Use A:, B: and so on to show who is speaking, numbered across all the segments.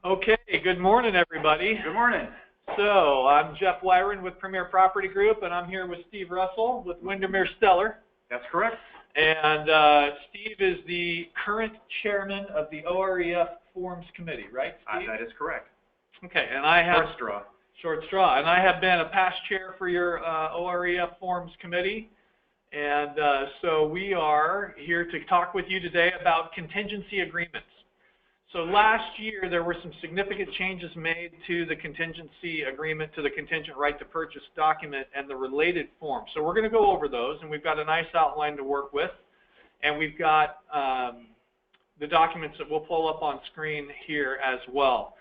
A: Okay, good morning, everybody.
B: Good morning.
A: So, I'm Jeff Wyron with Premier Property Group, and I'm here with Steve Russell with Windermere Stellar.
B: That's correct.
A: And Steve is the current chairman of the OREF Forms Committee, right, Steve?
B: That is correct.
A: Okay, and I have...
B: Short straw.
A: Short straw. And I have been a past chair for your OREF Forms Committee. And so we are here to talk with you today about contingency agreements. So last year, there were some significant changes made to the contingency agreement, to the contingent right to purchase document and the related form. So we're going to go over those, and we've got a nice outline to work with. And we've got the documents that we'll pull up on screen here as well.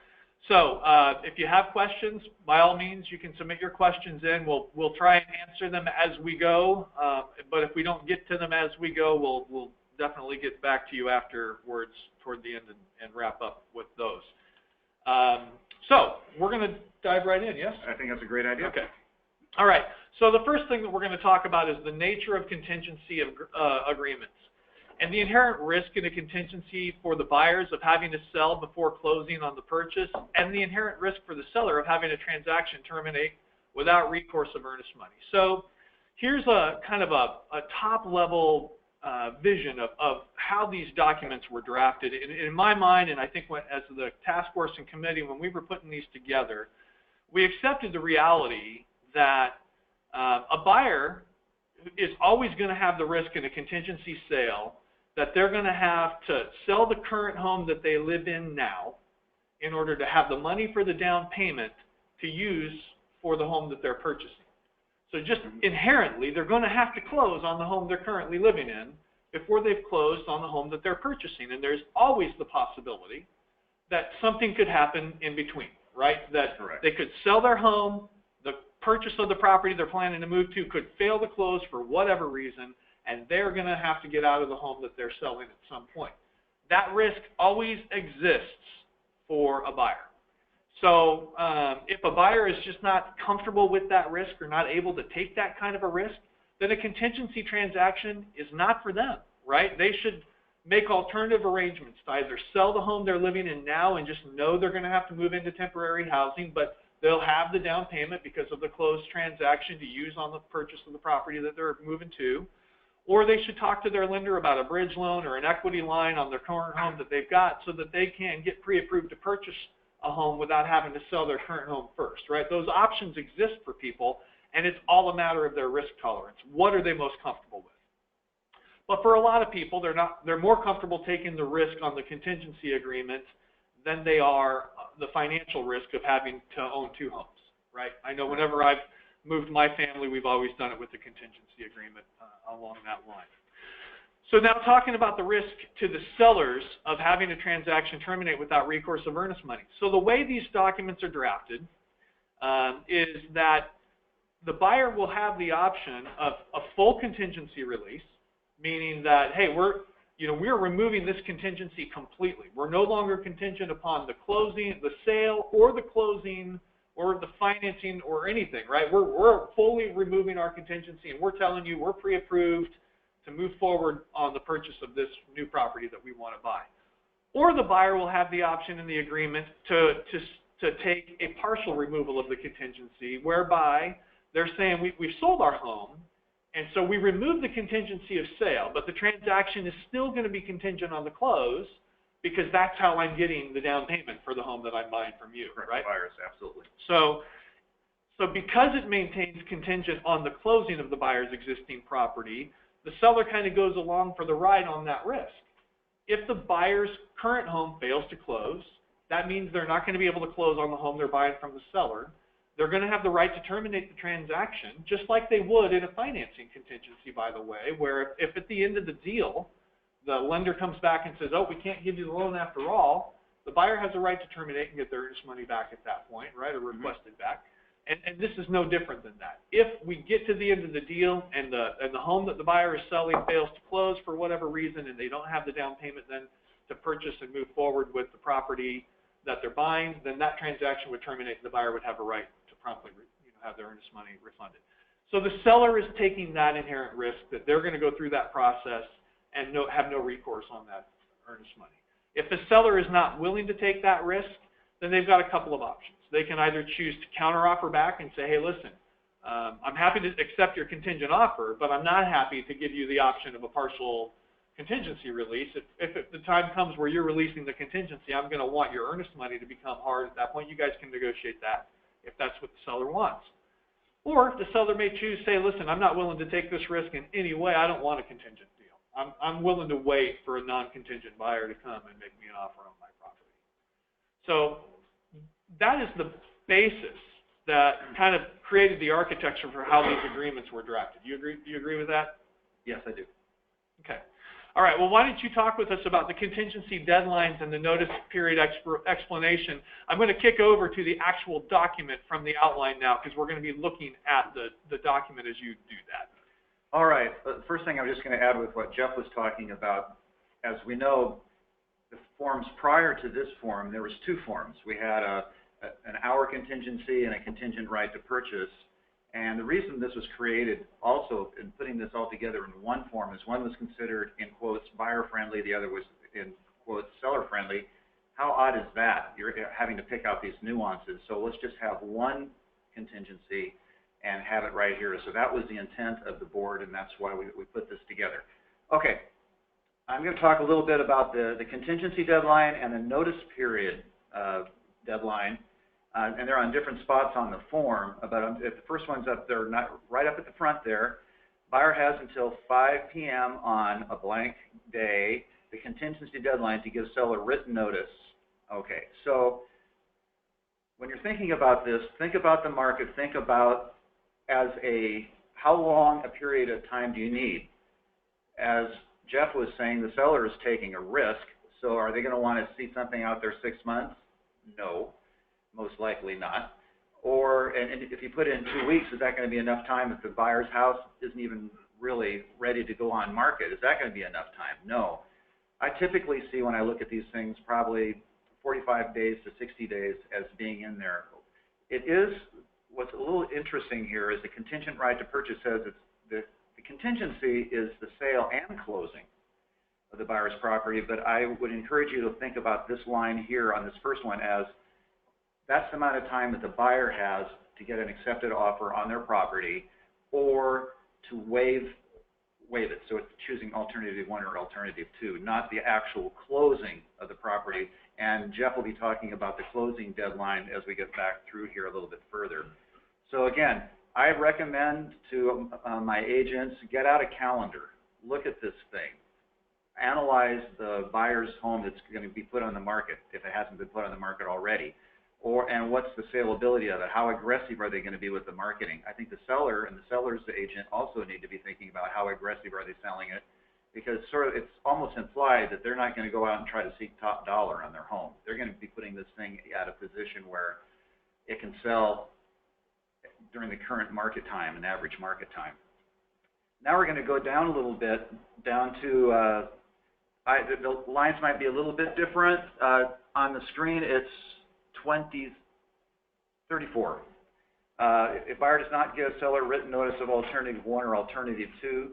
A: So if you have questions, by all means, you can submit your questions in. We'll try and answer them as we go. But if we don't get to them as we go, we'll definitely get back to you afterwards toward the end and wrap up with those. So we're going to dive right in, yes?
B: I think that's a great idea.
A: Okay. All right. So the first thing that we're going to talk about is the nature of contingency agreements and the inherent risk in a contingency for the buyers of having to sell before closing on the purchase, and the inherent risk for the seller of having a transaction terminate without recourse of earnest money. So here's a kind of a top-level vision of how these documents were drafted. In my mind, and I think as the task force and committee, when we were putting these together, we accepted the reality that a buyer is always going to have the risk in a contingency sale that they're going to have to sell the current home that they live in now in order to have the money for the down payment to use for the home that they're purchasing. So just inherently, they're going to have to close on the home they're currently living in before they've closed on the home that they're purchasing. And there's always the possibility that something could happen in between, right? That
B: Correct.
A: They could sell their home, the purchase of the property they're planning to move to could fail to close for whatever reason, and they're going to have to get out of the home that they're selling at some point. That risk always exists for a buyer. So if a buyer is just not comfortable with that risk or not able to take that kind of a risk, then a contingency transaction is not for them, right? They should make alternative arrangements to either sell the home they're living in now and just know they're going to have to move into temporary housing, but they'll have the down payment because of the closed transaction to use on the purchase of the property that they're moving to. Or they should talk to their lender about a bridge loan or an equity line on their current home that they've got so that they can get pre-approved to purchase a home without having to sell their current home first, right? Those options exist for people, and it's all a matter of their risk tolerance. What are they most comfortable with? But for a lot of people, they're more comfortable taking the risk on the contingency agreement than they are the financial risk of having to own two homes, right? I know whenever I've moved my family, we've always done it with the contingency agreement along that line. So now talking about the risk to the sellers of having a transaction terminate without recourse of earnest money. So the way these documents are drafted is that the buyer will have the option of a full contingency release, meaning that, hey, we're removing this contingency completely. We're no longer contingent upon the closing, the sale, or the closing, or the financing, or anything, right? We're fully removing our contingency, and we're telling you we're pre-approved to move forward on the purchase of this new property that we want to buy. Or the buyer will have the option in the agreement to take a partial removal of the contingency, whereby they're saying we've sold our home, and so we remove the contingency of sale, but the transaction is still going to be contingent on the close because that's how I'm getting the down payment for the home that I'm buying from you, right?
B: Buyers, absolutely.
A: So because it maintains contingent on the closing of the buyer's existing property, the seller kind of goes along for the ride on that risk. If the buyer's current home fails to close, that means they're not going to be able to close on the home they're buying from the seller. They're going to have the right to terminate the transaction, just like they would in a financing contingency, by the way, where if at the end of the deal, the lender comes back and says, oh, we can't give you the loan after all, the buyer has a right to terminate and get their earnest money back at that point, right, or request it back. And this is no different than that. If we get to the end of the deal and the home that the buyer is selling fails to close for whatever reason and they don't have the down payment then to purchase and move forward with the property that they're buying, then that transaction would terminate and the buyer would have a right to promptly have their earnest money refunded. So the seller is taking that inherent risk that they're going to go through that process and have no recourse on that earnest money. If the seller is not willing to take that risk, then they've got a couple of options. They can either choose to counteroffer back and say, hey, listen, I'm happy to accept your contingent offer, but I'm not happy to give you the option of a partial contingency release. If the time comes where you're releasing the contingency, I'm going to want your earnest money to become hard. At that point, you guys can negotiate that if that's what the seller wants. Or the seller may choose, say, listen, I'm not willing to take this risk in any way. I don't want a contingent deal. I'm willing to wait for a non-contingent buyer to come and make me an offer on my property. So that is the basis that kind of created the architecture for how these agreements were drafted. Do you agree with that?
B: Yes, I do.
A: Okay. All right. Well, why don't you talk with us about the contingency deadlines and the notice period explanation. I'm going to kick over to the actual document from the outline now, because we're going to be looking at the document as you do that.
B: All right. The first thing I'm just going to add with what Jeff was talking about, as we know, the forms prior to this form, there was two forms. We had an hour contingency and a contingent right to purchase. And the reason this was created also in putting this all together in one form is one was considered, in quotes, buyer-friendly, the other was, in quotes, seller-friendly. How odd is that? You're having to pick out these nuances. So let's just have one contingency and have it right here. So that was the intent of the board, and that's why we put this together. Okay, I'm going to talk a little bit about the contingency deadline and the notice period deadline. And they're on different spots on the form, but if the first one's up there, not right up at the front there. Buyer has until 5 p.m. on a blank day, the contingency deadline, to give seller written notice. Okay, so when you're thinking about this, think about the market, think about how long a period of time do you need? As Jeff was saying, the seller is taking a risk, so are they going to want to see something out there 6 months? No. Most likely not. Or, and if you put in 2 weeks, is that going to be enough time if the buyer's house isn't even really ready to go on market? Is that going to be enough time? No. I typically see, when I look at these things, probably 45 days to 60 days as being in there. It is, what's a little interesting here is the contingent right to purchase says it's the contingency is the sale and closing of the buyer's property, but I would encourage you to think about this line here on this first one as that's the amount of time that the buyer has to get an accepted offer on their property or to waive it. So it's choosing alternative 1 or alternative 2, not the actual closing of the property. And Jeff will be talking about the closing deadline as we get back through here a little bit further. So again, I recommend to my agents, get out a calendar, look at this thing, analyze the buyer's home that's going to be put on the market if it hasn't been put on the market already. And what's the saleability of it? How aggressive are they going to be with the marketing? I think the seller and the seller's agent also need to be thinking about how aggressive are they selling it, because sort of it's almost implied that they're not going to go out and try to seek top dollar on their home. They're going to be putting this thing at a position where it can sell during the current market time and average market time. Now we're going to go down a little bit, down to, the lines might be a little bit different. On the screen, it's 34. If buyer does not give seller written notice of alternative 1 or alternative 2.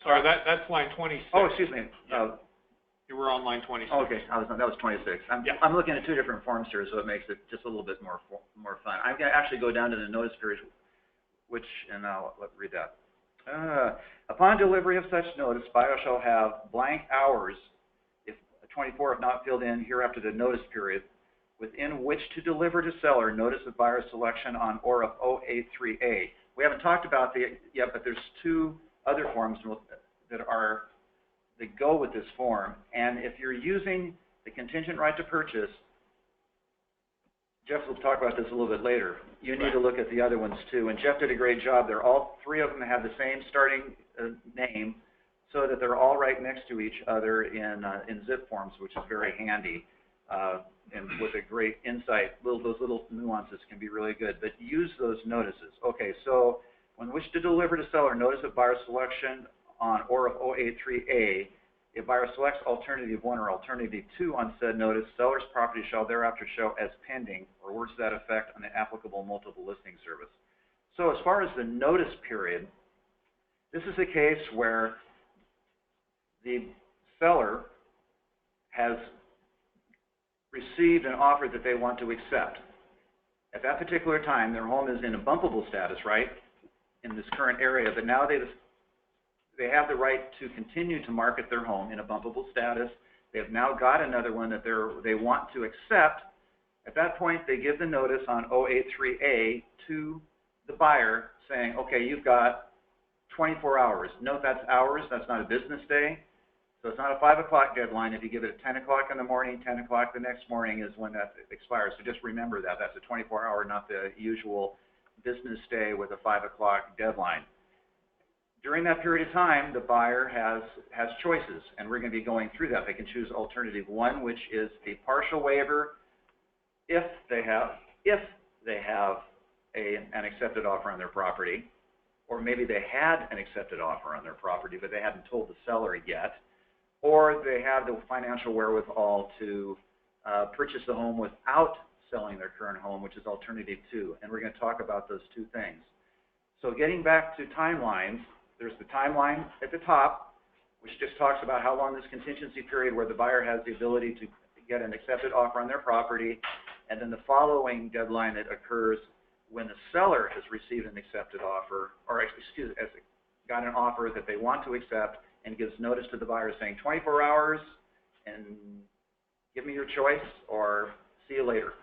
A: Sorry, that's line 26.
B: Oh, excuse me.
A: You were on line 26.
B: Okay, that was 26. I'm looking at 2 different forms here, so it makes it just a little bit more fun. I'm going to actually go down to the notice period, and I'll read that. Upon delivery of such notice, buyer shall have blank hours, if 24 if not filled in, hereafter the notice period, within which to deliver to seller notice of buyer selection on or of OA3A. We haven't talked about it yet, but there's 2 other forms that go with this form. And if you're using the contingent right to purchase, Jeff will talk about this a little bit later. You need to look at the other ones too. And Jeff did a great job. They're all 3 of them have the same starting name, so that they're all right next to each other in zip forms, which is very handy. And with a great insight, those little nuances can be really good. But use those notices. Okay, so when wish to deliver to seller notice of buyer selection on or of OA3A, if buyer selects alternative 1 or alternative 2 on said notice, seller's property shall thereafter show as pending, or words to that effect, on the applicable multiple listing service. So as far as the notice period, this is a case where the seller has received an offer that they want to accept. At that particular time, their home is in a bumpable status, right, in this current area, but now they have the right to continue to market their home in a bumpable status. They have now got another one that they want to accept. At that point, they give the notice on 083A to the buyer saying, okay, you've got 24 hours. Note that's hours, that's not a business day. So it's not a 5 o'clock deadline. If you give it at 10 o'clock in the morning, 10 o'clock the next morning is when that expires. So just remember that. That's a 24-hour, not the usual business day with a 5 o'clock deadline. During that period of time, the buyer has choices, and we're going to be going through that. They can choose alternative one, which is a partial waiver if they have an accepted offer on their property, or maybe they had an accepted offer on their property, but they hadn't told the seller yet, or they have the financial wherewithal to purchase the home without selling their current home, which is alternative two. And we're going to talk about those two things. So getting back to timelines, there's the timeline at the top, which just talks about how long this contingency period where the buyer has the ability to get an accepted offer on their property, and then the following deadline that occurs when the seller has received an accepted offer, or excuse me, has got an offer that they want to accept, and gives notice to the buyer saying 24 hours and give me your choice, or see you later.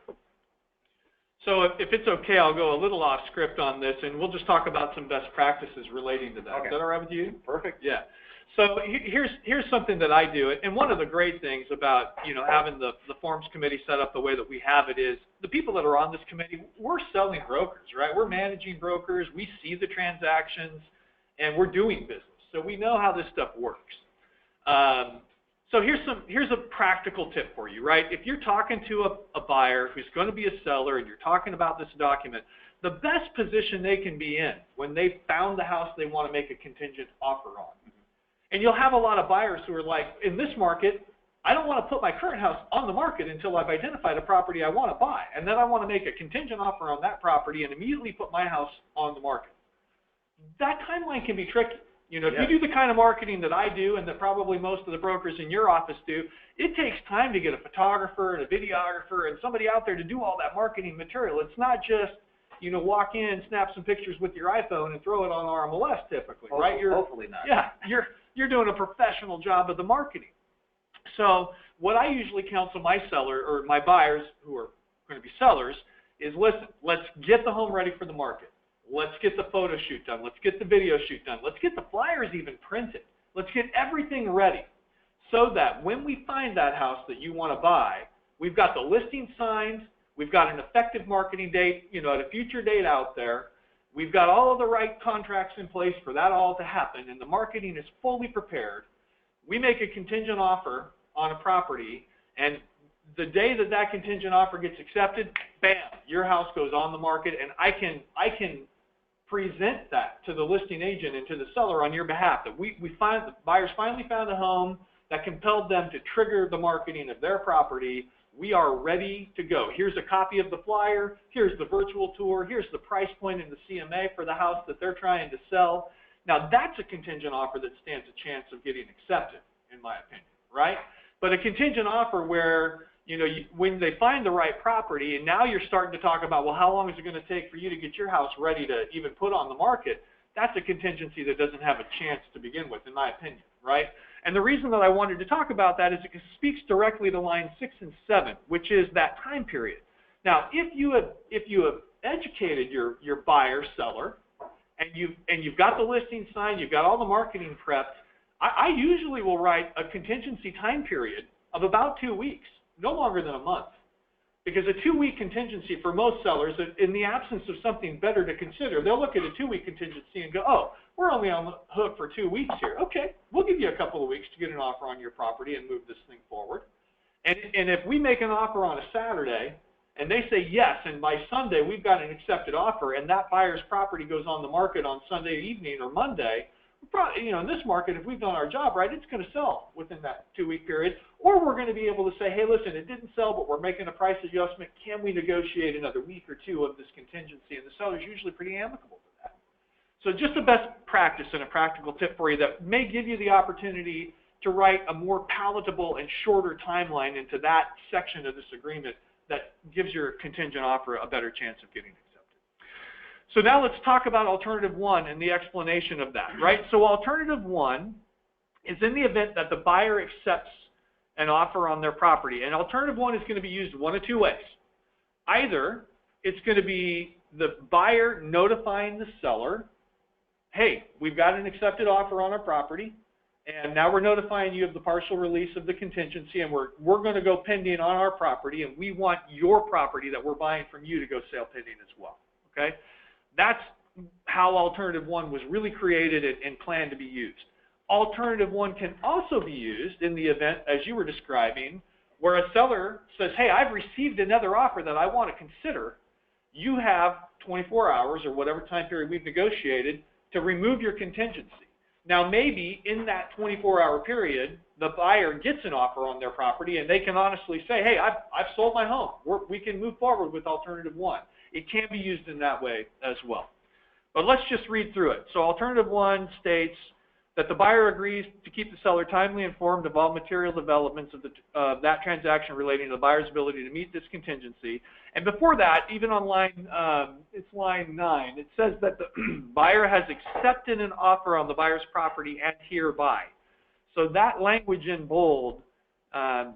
A: So if it's okay, I'll go a little off script on this, and we'll just talk about some best practices relating to that.
B: Okay.
A: Is that all right with you?
B: Perfect.
A: Yeah. So here's something that I do, and one of the great things about having the forms committee set up the way that we have it is the people that are on this committee, we're selling brokers, right? We're managing brokers. We see the transactions, and we're doing business, so we know how this stuff works. So here's a practical tip for you, right? If you're talking to a buyer who's going to be a seller and you're talking about this document, the best position they can be in when they found the house they want to make a contingent offer on. And you'll have a lot of buyers who are like, in this market, I don't want to put my current house on the market until I've identified a property I want to buy. And then I want to make a contingent offer on that property and immediately put my house on the market. That timeline can be tricky. If you do the kind of marketing that I do and that probably most of the brokers in your office do, it takes time to get a photographer and a videographer and somebody out there to do all that marketing material. It's not just, walk in, snap some pictures with your iPhone and throw it on RMLS typically, right?
B: Hopefully not.
A: Yeah, you're doing a professional job of the marketing. So what I usually counsel my seller or my buyers who are going to be sellers is, listen, let's get the home ready for the market. Let's get the photo shoot done. Let's get the video shoot done. Let's get the flyers even printed. Let's get everything ready so that when we find that house that you want to buy, we've got the listing signed, we've got an effective marketing date, at a future date out there. We've got all of the right contracts in place for that all to happen, and the marketing is fully prepared. We make a contingent offer on a property, and the day that that contingent offer gets accepted, bam, your house goes on the market, and I can present that to the listing agent and to the seller on your behalf, that we find the buyers finally found a home that compelled them to trigger the marketing of their property. We are ready to go. Here's a copy of the flyer. Here's the virtual tour. Here's the price point in the CMA for the house that they're trying to sell. Now, that's a contingent offer that stands a chance of getting accepted, in my opinion, right? But a contingent offer where, when they find the right property, and now you're starting to talk about, well, how long is it going to take for you to get your house ready to even put on the market? That's a contingency that doesn't have a chance to begin with, in my opinion, right? And the reason that I wanted to talk about that is it speaks directly to line 6 and 7, which is that time period. Now, if you have educated your buyer, seller, and you've got the listing signed, you've got all the marketing prepped, I usually will write a contingency time period of about 2 weeks, no longer than a month. Because a 2-week contingency for most sellers, in the absence of something better to consider, they'll look at a 2-week contingency and go, oh, we're only on the hook for 2 weeks here. Okay, we'll give you a couple of weeks to get an offer on your property and move this thing forward. And if we make an offer on a Saturday and they say yes, and by Sunday we've got an accepted offer and that buyer's property goes on the market on Sunday evening or Monday, probably, in this market, if we've done our job right, it's going to sell within that 2-week period. Or we're going to be able to say, hey, listen, it didn't sell, but we're making a price adjustment. Can we negotiate another week or two of this contingency? And the seller's usually pretty amicable to that. So just a best practice and a practical tip for you that may give you the opportunity to write a more palatable and shorter timeline into that section of this agreement that gives your contingent offer a better chance of getting accepted. So now let's talk about alternative one and the explanation of that, right? So alternative one is in the event that the buyer accepts an offer on their property. And alternative one is going to be used one of two ways. Either it's going to be the buyer notifying the seller, hey, we've got an accepted offer on our property, and now we're notifying you of the partial release of the contingency, and we're going to go pending on our property, and we want your property that we're buying from you to go sale pending as well, okay? That's how alternative one was really created and planned to be used. Alternative one can also be used in the event, as you were describing, where a seller says, hey, I've received another offer that I want to consider. You have 24 hours or whatever time period we've negotiated to remove your contingency. Now, maybe in that 24-hour period, the buyer gets an offer on their property, and they can honestly say, hey, I've sold my home. We can move forward with alternative one. It can be used in that way as well. But let's just read through it. So alternative one states that the buyer agrees to keep the seller timely informed of all material developments of that transaction relating to the buyer's ability to meet this contingency. And before that, even on it's line 9, it says that the buyer has accepted an offer on the buyer's property and hereby. So that language in bold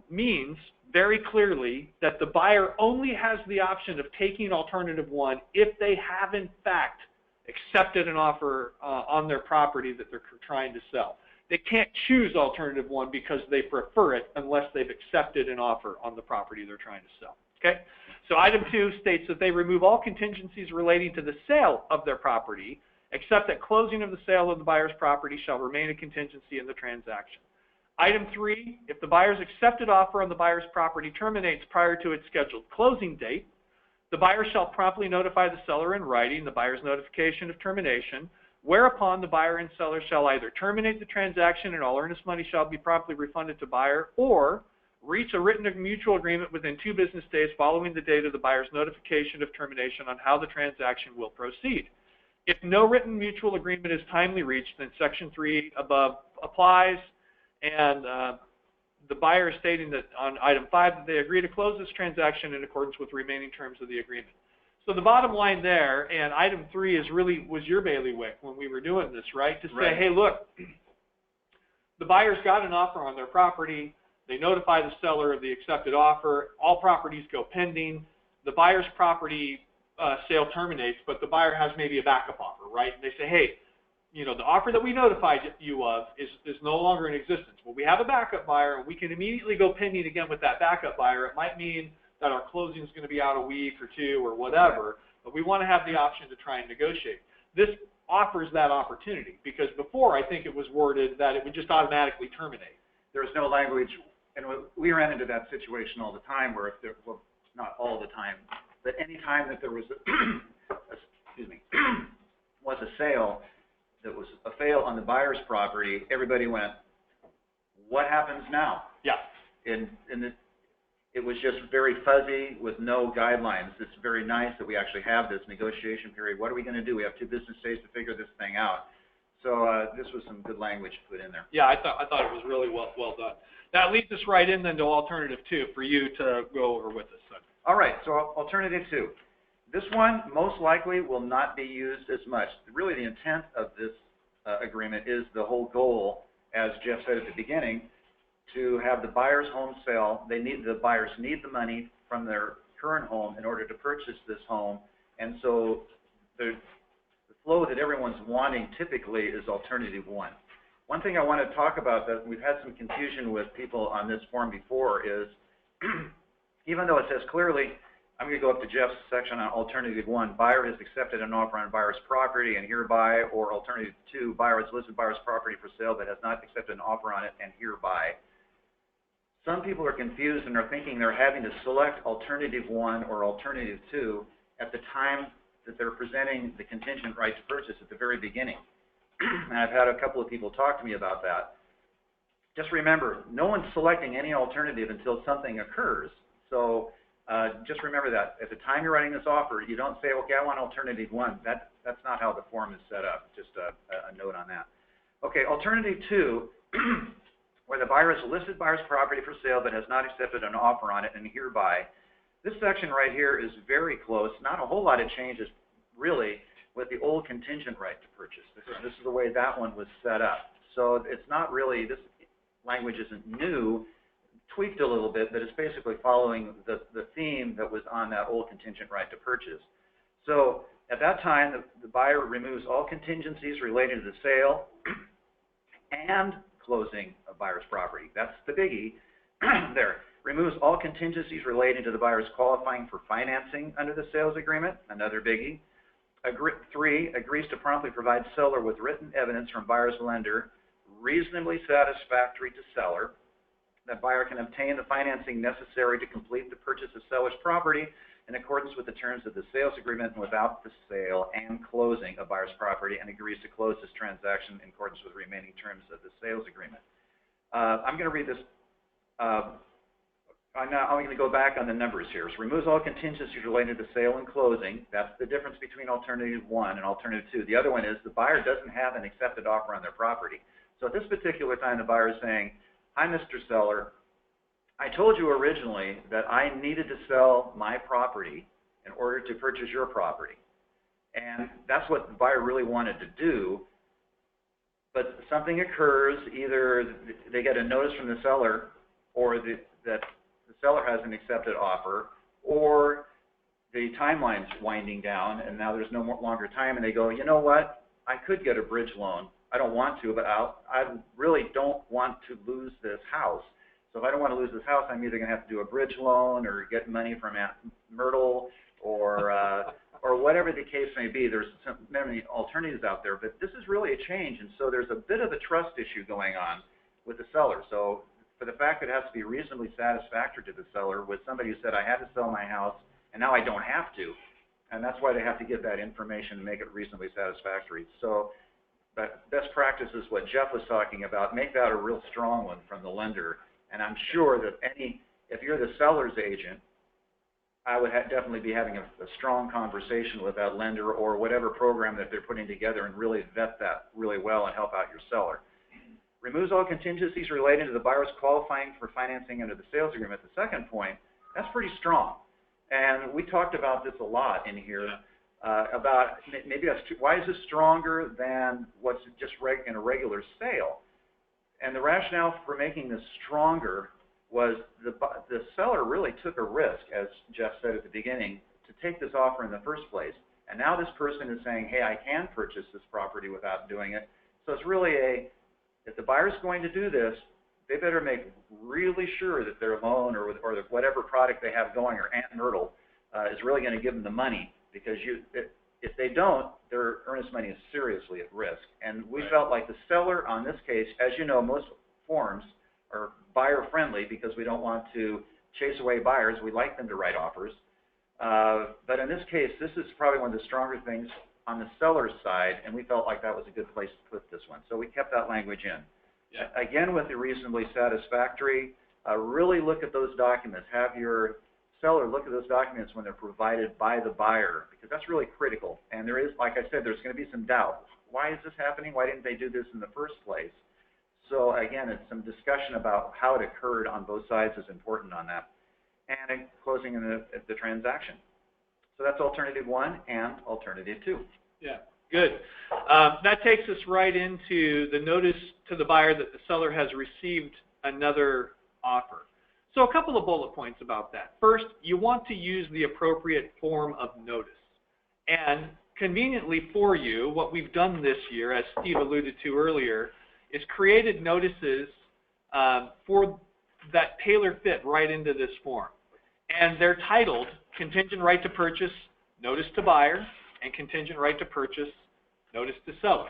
A: means very clearly that the buyer only has the option of taking alternative one if they have in fact accepted an offer on their property that they're trying to sell. They can't choose alternative one because they prefer it unless they've accepted an offer on the property they're trying to sell. Okay? So item 2 states that they remove all contingencies relating to the sale of their property, except that closing of the sale of the buyer's property shall remain a contingency in the transaction. Item 3, if the buyer's accepted offer on the buyer's property terminates prior to its scheduled closing date, the buyer shall promptly notify the seller in writing the buyer's notification of termination, whereupon the buyer and seller shall either terminate the transaction and all earnest money shall be promptly refunded to buyer, or reach a written mutual agreement within 2 business days following the date of the buyer's notification of termination on how the transaction will proceed. If no written mutual agreement is timely reached, then Section 3 above applies, and the buyer is stating that on item 5 that they agree to close this transaction in accordance with the remaining terms of the agreement. So the bottom line there, and item 3 is really was your bailiwick when we were doing this, right? To say, hey, look, the buyer's got an offer on their property. They notify the seller of the accepted offer. All properties go pending. The buyer's property sale terminates, but the buyer has maybe a backup offer, right? And they say, hey, you know, the offer that we notified you of is no longer in existence. Well, we have a backup buyer, and we can immediately go pending again with that backup buyer. It might mean that our closing is going to be out a week or 2 or whatever, but we want to have the option to try and negotiate. This offers that opportunity, because before I think it was worded that it would just automatically terminate.
B: There was no language, and we ran into that situation all the time where if there, well, not all the time, but any time that there was was a sale, that was a fail on the buyer's property, everybody went, what happens now?
A: Yeah.
B: And it was just very fuzzy with no guidelines. It's very nice that we actually have this negotiation period. What are we going to do? We have 2 business days to figure this thing out. So this was some good language put in there.
A: Yeah, I thought it was really well done. That leads us right in then to alternative 2 for you to go over with us.
B: All right, so alternative 2. This one most likely will not be used as much. Really the intent of this agreement is the whole goal, as Jeff said at the beginning, to have the buyer's home sale. The buyers need the money from their current home in order to purchase this home, and so the flow that everyone's wanting typically is alternative 1. One thing I want to talk about that we've had some confusion with people on this form before is, even though it says clearly, I'm going to go up to Jeff's section on alternative 1, buyer has accepted an offer on buyer's property and hereby, or alternative 2, buyer has listed buyer's property for sale but has not accepted an offer on it and hereby. Some people are confused and are thinking they're having to select alternative 1 or alternative 2 at the time that they're presenting the contingent right to purchase at the very beginning. And I've had a couple of people talk to me about that. Just remember, no one's selecting any alternative until something occurs. So just remember that. At the time you're writing this offer, you don't say, okay, I want alternative 1. That's not how the form is set up. Just a note on that. Okay, alternative 2 where the buyer has listed buyer's property for sale but has not accepted an offer on it, and hereby. This section right here is very close. Not a whole lot of changes, really, with the old contingent right to purchase. This is the way that one was set up. So it's not really, this language isn't new, tweaked a little bit, but it's basically following the theme that was on that old contingent right to purchase. So at that time, the buyer removes all contingencies relating to the sale and closing of buyer's property. That's the biggie there. Removes all contingencies relating to the buyer's qualifying for financing under the sales agreement, another biggie. 3, agrees to promptly provide seller with written evidence from buyer's lender reasonably satisfactory to seller that buyer can obtain the financing necessary to complete the purchase of seller's property in accordance with the terms of the sales agreement and without the sale and closing of buyer's property, and agrees to close this transaction in accordance with the remaining terms of the sales agreement. I'm going to read this. I'm going to go back on the numbers here. So removes all contingencies related to sale and closing. That's the difference between alternative 1 and alternative 2. The other one is the buyer doesn't have an accepted offer on their property. So at this particular time, the buyer is saying, hi, Mr. Seller, I told you originally that I needed to sell my property in order to purchase your property. And that's what the buyer really wanted to do. But something occurs, either they get a notice from the seller or that the seller has an accepted offer, or the timeline's winding down and now there's no longer time, and they go, you know what, I could get a bridge loan. I don't want to, but I really don't want to lose this house. So if I don't want to lose this house, I'm either going to have to do a bridge loan or get money from Aunt Myrtle or whatever the case may be. There's many alternatives out there, but this is really a change, and so there's a bit of a trust issue going on with the seller. So for the fact that it has to be reasonably satisfactory to the seller, with somebody who said, I had to sell my house, and now I don't have to, and that's why they have to get that information and make it reasonably satisfactory. So but best practice is what Jeff was talking about. Make that a real strong one from the lender. And I'm sure that if you're the seller's agent, I would definitely be having a strong conversation with that lender or whatever program that they're putting together and really vet that really well and help out your seller. Removes all contingencies related to the buyer's qualifying for financing under the sales agreement. The second point, that's pretty strong. And we talked about this a lot in here. About maybe that's why is this stronger than what's just in a regular sale? And the rationale for making this stronger was the seller really took a risk, as Jeff said at the beginning, to take this offer in the first place. And now this person is saying, hey, I can purchase this property without doing it. So it's really if the buyer's going to do this, they better make really sure that their loan or whatever product they have going, or Aunt Myrtle, is really going to give them the money. Because if they don't, their earnest money is seriously at risk. And we felt like the seller on this case, as you know, most forms are buyer-friendly because we don't want to chase away buyers. We like them to write offers. But in this case, this is probably one of the stronger things on the seller's side, and we felt like that was a good place to put this one. So we kept that language in. Yeah. Again, with the reasonably satisfactory, really look at those documents. Have your seller look at those documents when they're provided by the buyer, because that's really critical. And there is, like I said, there's going to be some doubt. Why is this happening? Why didn't they do this in the first place? So again, it's some discussion about how it occurred on both sides is important on that. And closing in the transaction. So that's alternative 1 and alternative 2.
A: Yeah, good. That takes us right into the notice to the buyer that the seller has received another offer. So a couple of bullet points about that. First, you want to use the appropriate form of notice. And conveniently for you, what we've done this year, as Steve alluded to earlier, is created notices for that tailor fit right into this form. And they're titled Contingent Right to Purchase, Notice to Buyer, and Contingent Right to Purchase, Notice to Seller.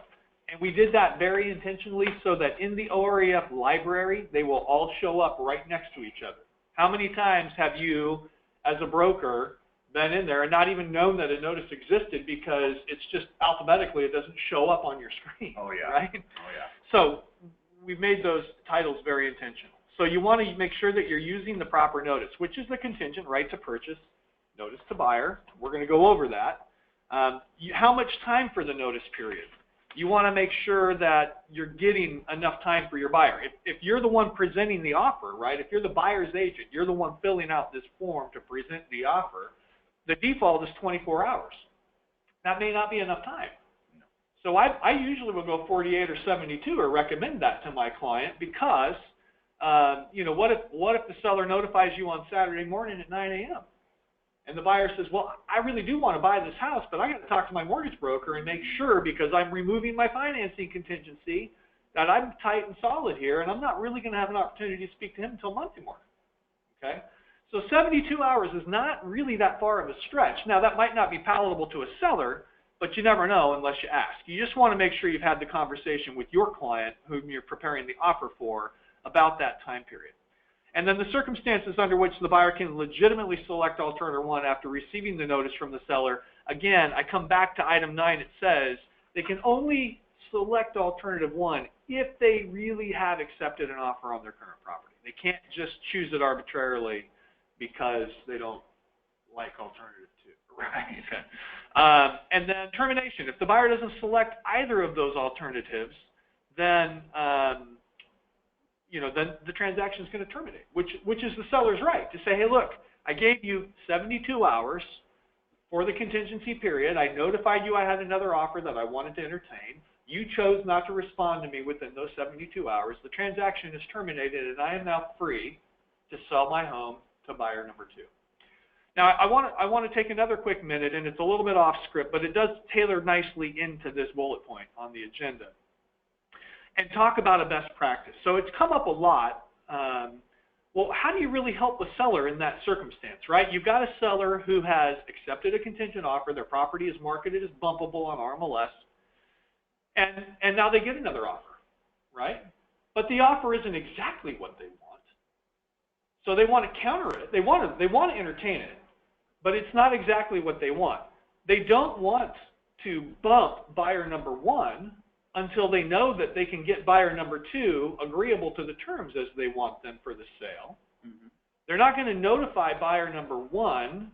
A: And we did that very intentionally so that in the OREF library, they will all show up right next to each other. How many times have you, as a broker, been in there and not even known that a notice existed because it's just alphabetically, it doesn't show up on your screen?
B: Oh, yeah.
A: Right?
B: Oh, yeah.
A: So we've made those titles very intentional. So you want to make sure that you're using the proper notice, which is the Contingent Right to Purchase, Notice to Buyer. We're going to go over that. How much time for the notice period? You want to make sure that you're getting enough time for your buyer. If you're the one presenting the offer, right, if you're the buyer's agent, you're the one filling out this form to present the offer, the default is 24 hours. That may not be enough time. So I usually will go 48 or 72 or recommend that to my client because, you know, what if the seller notifies you on Saturday morning at 9 a.m.? And the buyer says, well, I really do want to buy this house, but I got to talk to my mortgage broker and make sure, because I'm removing my financing contingency, that I'm tight and solid here, and I'm not really going to have an opportunity to speak to him until Monday morning. Okay? So 72 hours is not really that far of a stretch. Now, that might not be palatable to a seller, but you never know unless you ask. You just want to make sure you've had the conversation with your client, whom you're preparing the offer for, about that time period. And then the circumstances under which the buyer can legitimately select alternative 1 after receiving the notice from the seller. Again, I come back to item 9. It says they can only select alternative 1 if they really have accepted an offer on their current property. They can't just choose it arbitrarily because they don't like alternative 2. Right. Okay. And then termination. If the buyer doesn't select either of those alternatives, then you know, then the transaction is going to terminate, which is the seller's right to say, hey, look, I gave you 72 hours for the contingency period. I notified you I had another offer that I wanted to entertain. You chose not to respond to me within those 72 hours. The transaction is terminated, and I am now free to sell my home to buyer number 2. Now, I want to take another quick minute, and it's a little bit off script, but it does tailor nicely into this bullet point on the agenda, and talk about a best practice. So it's come up a lot. Well, how do you really help a seller in that circumstance, right? You've got a seller who has accepted a contingent offer. Their property is marketed as bumpable on RMLS, and now they get another offer, right? But the offer isn't exactly what they want. So they want to counter it. They want to entertain it, but it's not exactly what they want. They don't want to bump buyer number 1 until they know that they can get buyer number 2 agreeable to the terms as they want them for the sale. Mm-hmm. They're not going to notify buyer number 1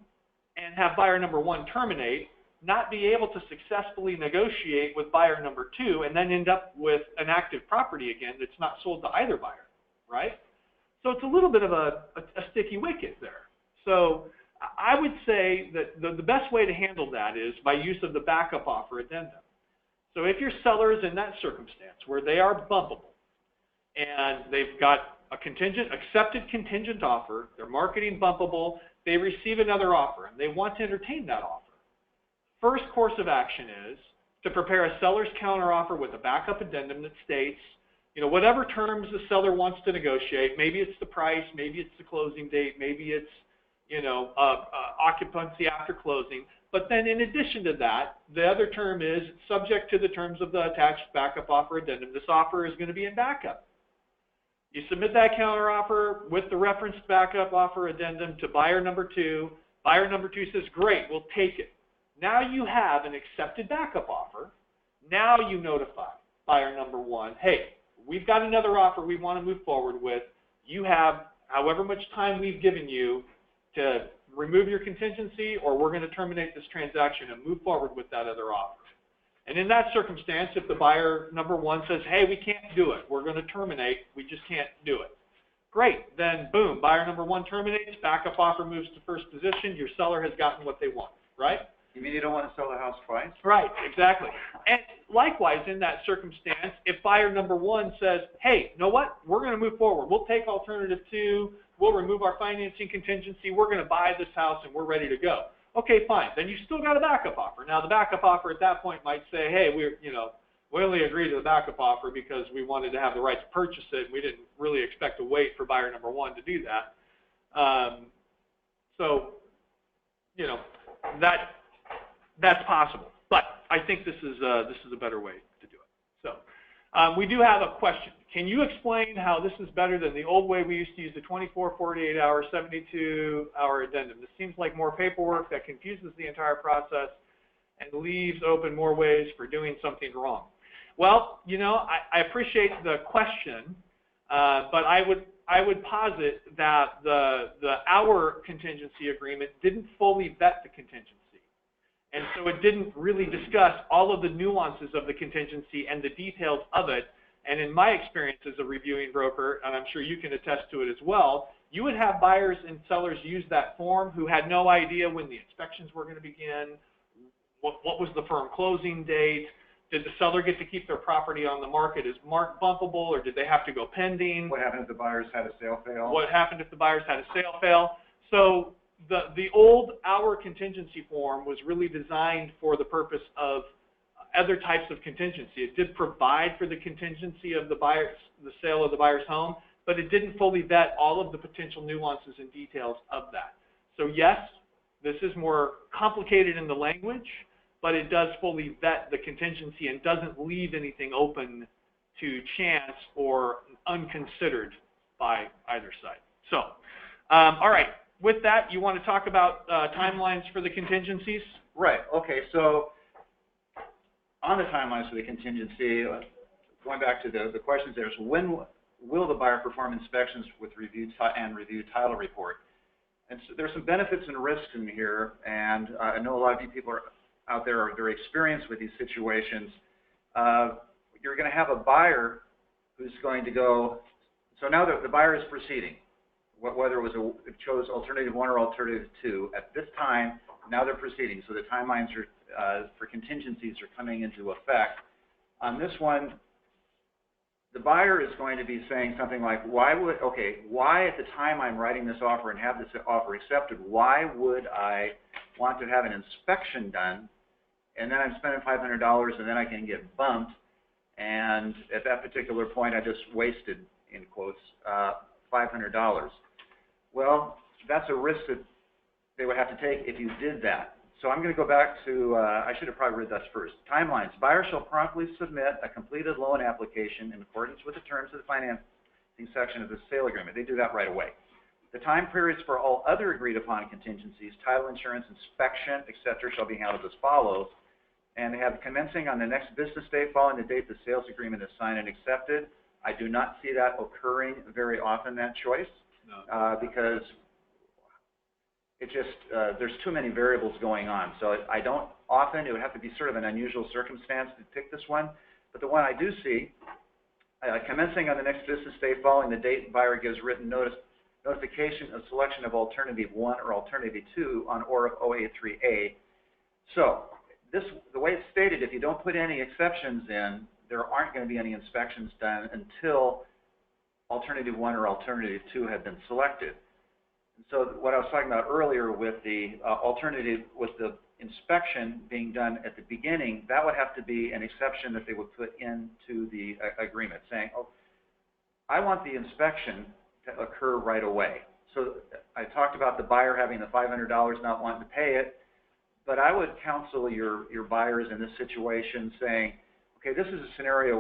A: and have buyer number 1 terminate, not be able to successfully negotiate with buyer number 2, and then end up with an active property again that's not sold to either buyer, right? So it's a little bit of a sticky wicket there. So I would say that the best way to handle that is by use of the backup offer addendum. So if your seller is in that circumstance where they are bumpable and they've got a accepted contingent offer, they're marketing bumpable, they receive another offer and they want to entertain that offer, first course of action is to prepare a seller's counteroffer with a backup addendum that states, you know, whatever terms the seller wants to negotiate. Maybe it's the price, maybe it's the closing date, maybe it's, you know, occupancy after closing. But then in addition to that, the other term is subject to the terms of the attached backup offer addendum. This offer is going to be in backup. You submit that counteroffer with the referenced backup offer addendum to buyer number 2. Buyer number 2 says, great, we'll take it. Now you have an accepted backup offer. Now you notify buyer number 1, hey, we've got another offer we want to move forward with. You have however much time we've given you to remove your contingency, or we're going to terminate this transaction and move forward with that other offer. And in that circumstance, if the buyer number 1 says, hey, we can't do it, we're going to terminate, we just can't do it. Great, then boom, buyer number 1 terminates, backup offer moves to first position, your seller has gotten what they want, right?
B: You mean you don't want to sell the house twice?
A: Right, exactly. And likewise, in that circumstance, if buyer number 1 says, hey, you know what, we're going to move forward, we'll take alternative 2, we'll remove our financing contingency, we're going to buy this house and we're ready to go. Okay, fine. Then you still got a backup offer. Now the backup offer at that point might say, hey, we only agreed to the backup offer because we wanted to have the right to purchase it. We didn't really expect to wait for buyer number 1 to do that. So, you know, that's possible. But I think this is a better way to do it. So we do have a question. Can you explain how this is better than the old way we used to use the 24, 48-hour, 72-hour addendum? This seems like more paperwork that confuses the entire process and leaves open more ways for doing something wrong. Well, you know, I appreciate the question, but I would posit that the hour contingency agreement didn't fully vet the contingency. And so it didn't really discuss all of the nuances of the contingency and the details of it. And in my experience as a reviewing broker, and I'm sure you can attest to it as well, you would have buyers and sellers use that form who had no idea when the inspections were going to begin, what was the firm closing date, did the seller get to keep their property on the market as marked bumpable, or did they have to go pending?
B: What happened if the buyers had a sale fail?
A: What happened if the buyers had a sale fail? So the old hour contingency form was really designed for the purpose of other types of contingency. It did provide for the contingency of the sale of the buyer's home, but it didn't fully vet all of the potential nuances and details of that. So yes, this is more complicated in the language, but it does fully vet the contingency and doesn't leave anything open to chance or unconsidered by either side. So, all right, with that, you want to talk about timelines for the contingencies?
B: Right, okay, so on the timelines for the contingency, going back to the questions there, is when will the buyer perform inspections with review title report? And so there's some benefits and risks in here, and I know a lot of you people out there are very experienced with these situations. You're going to have a buyer who's going to go, so now the buyer is proceeding, whether it chose alternative 1 or alternative 2. At this time, now they're proceeding, so the timelines are, for contingencies are coming into effect. On this one, the buyer is going to be saying something like, why at the time I'm writing this offer and have this offer accepted, why would I want to have an inspection done, and then I'm spending $500 and then I can get bumped, and at that particular point I just wasted, in quotes, $500. Well, that's a risk that they would have to take if you did that. So I'm going to go back to, I should have probably read this first. Timelines. Buyer shall promptly submit a completed loan application in accordance with the terms of the financing section of the sale agreement. They do that right away. The time periods for all other agreed upon contingencies, title insurance, inspection, etc., shall be handled as follows. And they have commencing on the next business day following the date the sales agreement is signed and accepted. I do not see that occurring very often, that choice, because it just, there's too many variables going on. So I don't often, it would have to be sort of an unusual circumstance to pick this one. But the one I do see, commencing on the next business day following the date buyer gives written notification of selection of alternative 1 or alternative 2 on ORF 083A. So the way it's stated, if you don't put any exceptions in, there aren't going to be any inspections done until alternative 1 or alternative 2 have been selected. So what I was talking about earlier with the alternative, with the inspection being done at the beginning, that would have to be an exception that they would put into the agreement, saying, oh, I want the inspection to occur right away. So I talked about the buyer having the $500, not wanting to pay it, but I would counsel your buyers in this situation saying, okay, this is a scenario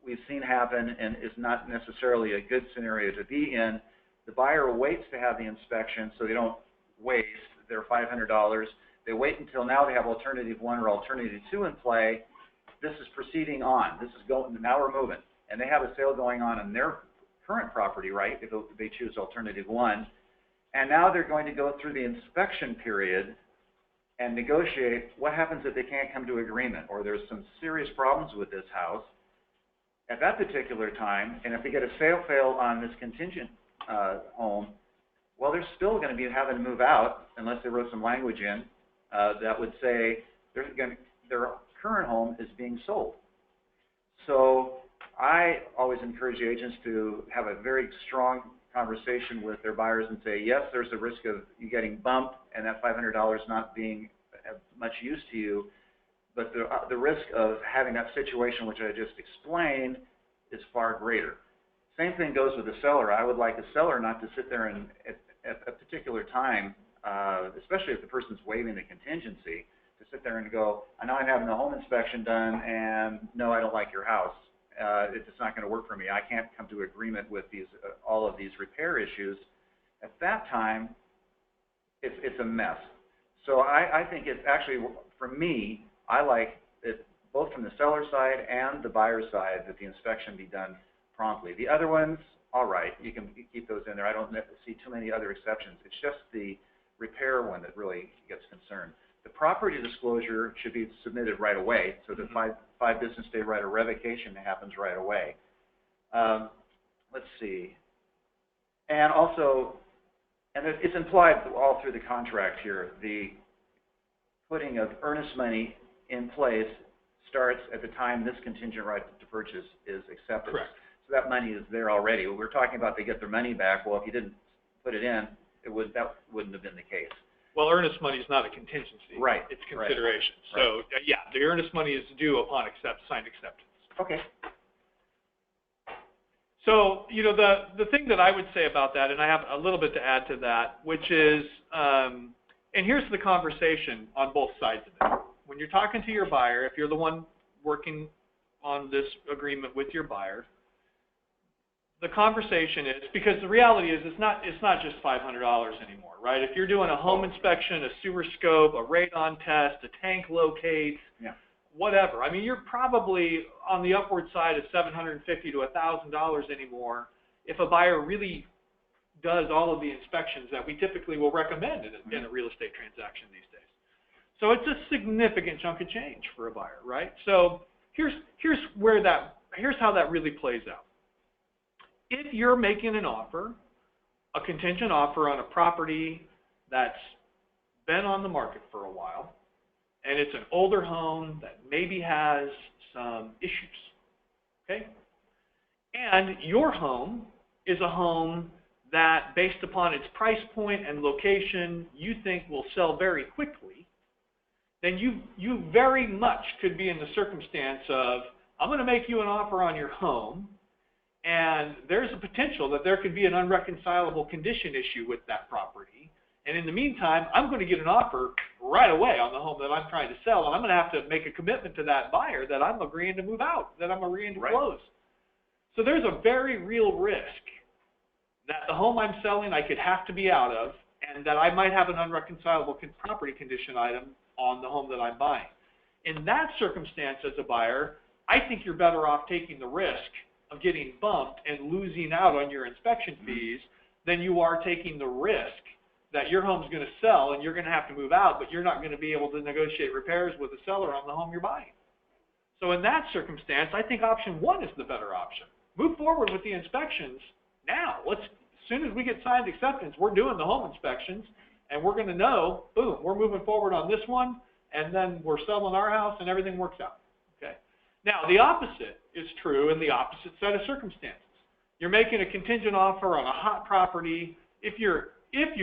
B: we've seen happen and is not necessarily a good scenario to be in. The buyer waits to have the inspection so they don't waste their $500. They wait until now they have alternative 1 or alternative 2 in play. This is proceeding on. This is going, now we're moving. And they have a sale going on in their current property, right, if they choose alternative 1. And now they're going to go through the inspection period and negotiate what happens if they can't come to agreement or there's some serious problems with this house at that particular time. And if they get a sale fail on this contingent home, well, they're still going to be having to move out unless they wrote some language in that would say their current home is being sold. So I always encourage agents to have a very strong conversation with their buyers and say, yes, there's a risk of you getting bumped and that $500 not being of much use to you, but the risk of having that situation, which I just explained, is far greater. Same thing goes with the seller. I would like the seller not to sit there and at a particular time, especially if the person's waiving the contingency, to sit there and go, I know I'm having the home inspection done, and no, I don't like your house. It's not going to work for me. I can't come to agreement with these all of these repair issues. At that time, it's a mess. So I think it's actually, for me, I like it both from the seller side and the buyer side that the inspection be done promptly. The other ones, all right, you can keep those in there. I don't see too many other exceptions. It's just the repair one that really gets concerned. the property disclosure should be submitted right away, so the five business day right of revocation happens right away. Let's see. And also, and it's implied all through the contract here, the putting of earnest money in place starts at the time this contingent right to purchase is accepted.
A: Correct.
B: So that money is there already. We're talking about they get their money back. Well, if you didn't put it in, that wouldn't have been the case.
A: Well, earnest money is not a contingency.
B: Right.
A: It's consideration.
B: Right.
A: So, yeah, the earnest money is due upon signed acceptance.
B: Okay.
A: So, you know, the thing that I would say about that, and I have a little bit to add to that, which is, and here's the conversation on both sides of it. When you're talking to your buyer, if you're the one working on this agreement with your buyer, the conversation is, because the reality is it's not just $500 anymore, right? If you're doing a home inspection, a sewer scope, a radon test, a tank locate, whatever. I mean, you're probably on the upward side of $750 to $1,000 anymore if a buyer really does all of the inspections that we typically will recommend in a real estate transaction these days. So it's a significant chunk of change for a buyer, right? So here's how that really plays out. If you're making an offer, a contingent offer on a property that's been on the market for a while, and it's an older home that maybe has some issues, okay? And your home is a home that, based upon its price point and location, you think will sell very quickly, then you very much could be in the circumstance of, I'm going to make you an offer on your home, and there's a potential that there could be an unreconcilable condition issue with that property. And in the meantime, I'm going to get an offer right away on the home that I'm trying to sell, and I'm going to have to make a commitment to that buyer that I'm agreeing to move out, that I'm agreeing to close. So there's a very real risk that the home I'm selling I could have to be out of, and that I might have an unreconcilable property condition item on the home that I'm buying. In that circumstance, as a buyer, I think you're better off taking the risk of getting bumped and losing out on your inspection fees than you are taking the risk that your home's going to sell and you're going to have to move out, but you're not going to be able to negotiate repairs with the seller on the home you're buying. So in that circumstance, I think option one is the better option. Move forward with the inspections now. As soon as we get signed acceptance, we're doing the home inspections, and we're going to know, boom, we're moving forward on this one, and then we're selling our house, and everything works out. Okay. Now, the opposite is true in the opposite set of circumstances. You're making a contingent offer on a hot property. If you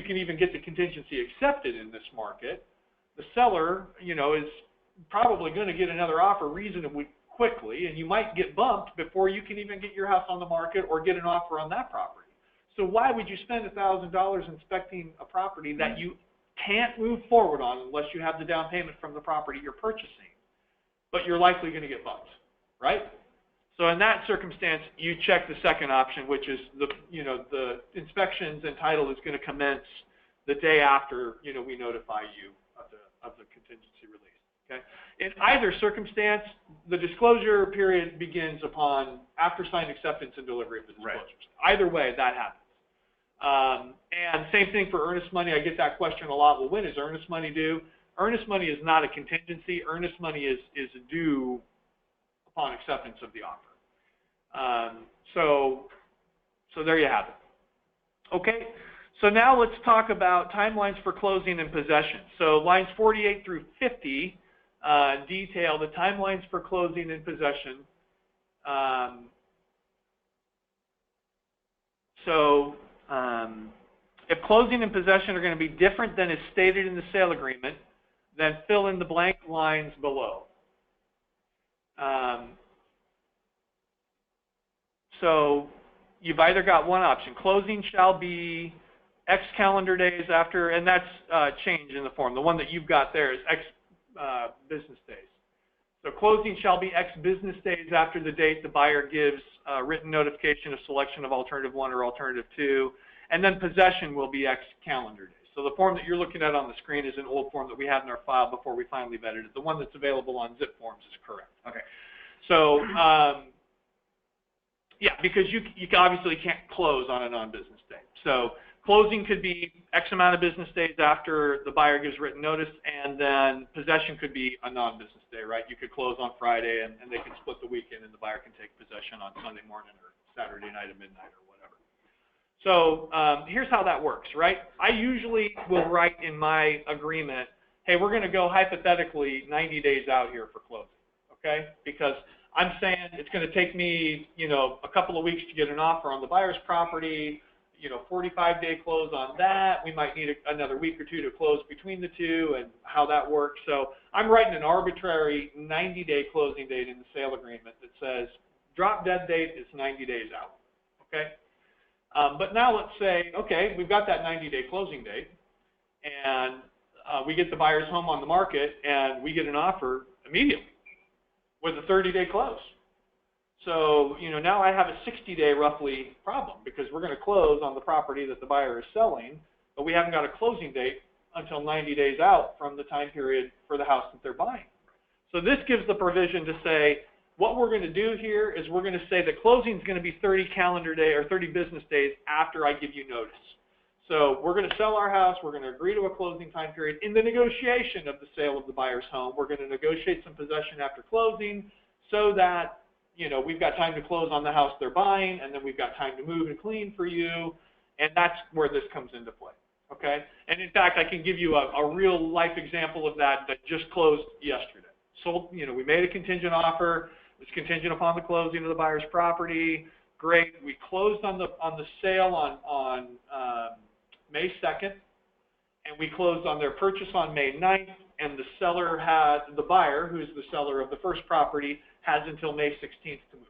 A: can even get the contingency accepted in this market, the seller, is probably going to get another offer reasonably quickly, and you might get bumped before you can even get your house on the market or get an offer on that property. So why would you spend $1,000 inspecting a property that you can't move forward on unless you have the down payment from the property you're purchasing, but you're likely going to get bumped, right? So in that circumstance, you check the second option, which is the inspections and title is going to commence the day after we notify you of the contingency release. Okay. In either circumstance, the disclosure period begins after signed acceptance and delivery of the disclosures. Right. Either way, that happens. And same thing for earnest money. I get that question a lot. Well, when is earnest money due? Earnest money is not a contingency. Earnest money is due upon acceptance of the offer. So there you have it. Okay, so now let's talk about timelines for closing and possession. So lines 48 through 50 detail the timelines for closing and possession. If closing and possession are going to be different than is stated in the sale agreement, then fill in the blank lines below. So you've either got one option. Closing shall be X calendar days after, and that's change in the form. The one that you've got there is X business days. So closing shall be X business days after the date the buyer gives written notification of selection of alternative 1 or alternative 2, and then possession will be X calendar days. So the form that you're looking at on the screen is an old form that we had in our file before we finally vetted it. The one that's available on zip forms is correct. Okay. So yeah, because you obviously can't close on a non-business day. So Closing could be X amount of business days after the buyer gives written notice, and then possession could be a non-business day, right? You could close on Friday, and they can split the weekend, and the buyer can take possession on Sunday morning or Saturday night at midnight or whatever. So here's how that works, right? I usually will write in my agreement, hey, we're going to go hypothetically 90 days out here for closing, okay? Because I'm saying it's going to take me, a couple of weeks to get an offer on the buyer's property, 45-day close on that. We might need another week or two to close between the two and how that works. So I'm writing an arbitrary 90-day closing date in the sale agreement that says drop dead date is 90 days out, okay? But now let's say, okay, we've got that 90-day closing date, and we get the buyer's home on the market, and we get an offer immediately with a 30-day close. So, now I have a 60-day roughly problem because we're going to close on the property that the buyer is selling, but we haven't got a closing date until 90 days out from the time period for the house that they're buying. So this gives the provision to say, what we're going to do here is we're going to say that closing is going to be 30 calendar day or 30 business days after I give you notice. So we're going to sell our house. We're going to agree to a closing time period. In the negotiation of the sale of the buyer's home, we're going to negotiate some possession after closing so that we've got time to close on the house they're buying, and then we've got time to move and clean for you, and that's where this comes into play, okay? And in fact, I can give you a real life example of that just closed yesterday. So, we made a contingent offer. It was contingent upon the closing of the buyer's property. Great. We closed on the sale on May 2nd, and we closed on their purchase on May 9th, and the buyer, who's the seller of the first property, has until May 16th to move.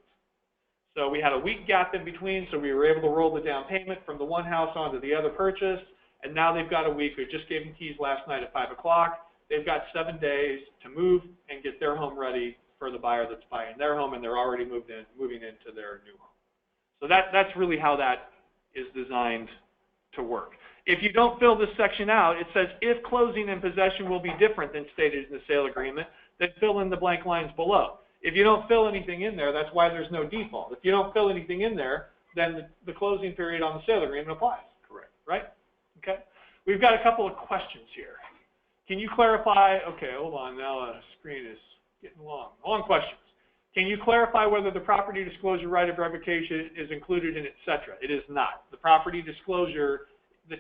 A: So we had a week gap in between, so we were able to roll the down payment from the one house onto the other purchase, and now they've got a week. We just gave them keys last night at 5 o'clock. They've got 7 days to move and get their home ready for the buyer that's buying their home, and they're already moving into their new home. So that's really how that is designed to work. If you don't fill this section out, it says if closing and possession will be different than stated in the sale agreement, then fill in the blank lines below. If you don't fill anything in there, that's why there's no default. If you don't fill anything in there, then the closing period on the sale agreement applies.
B: Correct.
A: Right? Okay. We've got a couple of questions here. Can you clarify? Okay, hold on. Now the screen is getting long. Long questions. Can you clarify whether the property disclosure right of revocation is included in et cetera? It is not. The property disclosure,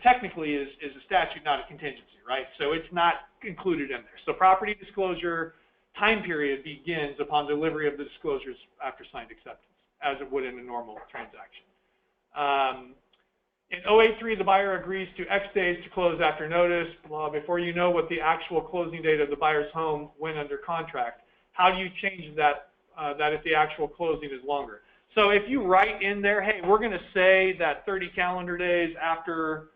A: technically is a statute, not a contingency, right? So it's not included in there. So property disclosure time period begins upon delivery of the disclosures after signed acceptance, as it would in a normal transaction. In 083, the buyer agrees to X days to close after notice. Before you know what the actual closing date of the buyer's home went under contract. How do you change that, if the actual closing is longer? So if you write in there, hey, we're going to say that 30 calendar days after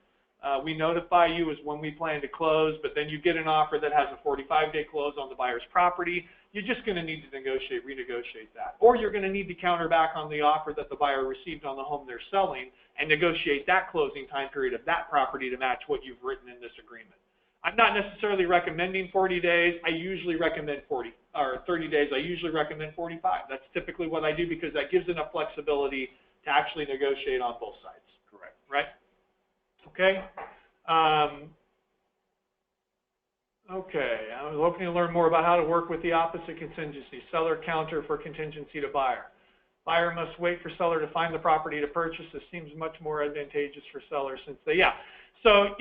A: we notify you is when we plan to close, but then you get an offer that has a 45-day close on the buyer's property, you're just going to need to renegotiate that. Or you're going to need to counter back on the offer that the buyer received on the home they're selling and negotiate that closing time period of that property to match what you've written in this agreement. I'm not necessarily recommending 40 days. I usually recommend 30 days. I usually recommend 45. That's typically what I do because that gives enough flexibility to actually negotiate on both sides.
B: Correct.
A: Right? Okay. Okay. I was hoping to learn more about how to work with the opposite contingency, seller counter for contingency to buyer. Buyer must wait for seller to find the property to purchase. This seems much more advantageous for seller since they, So,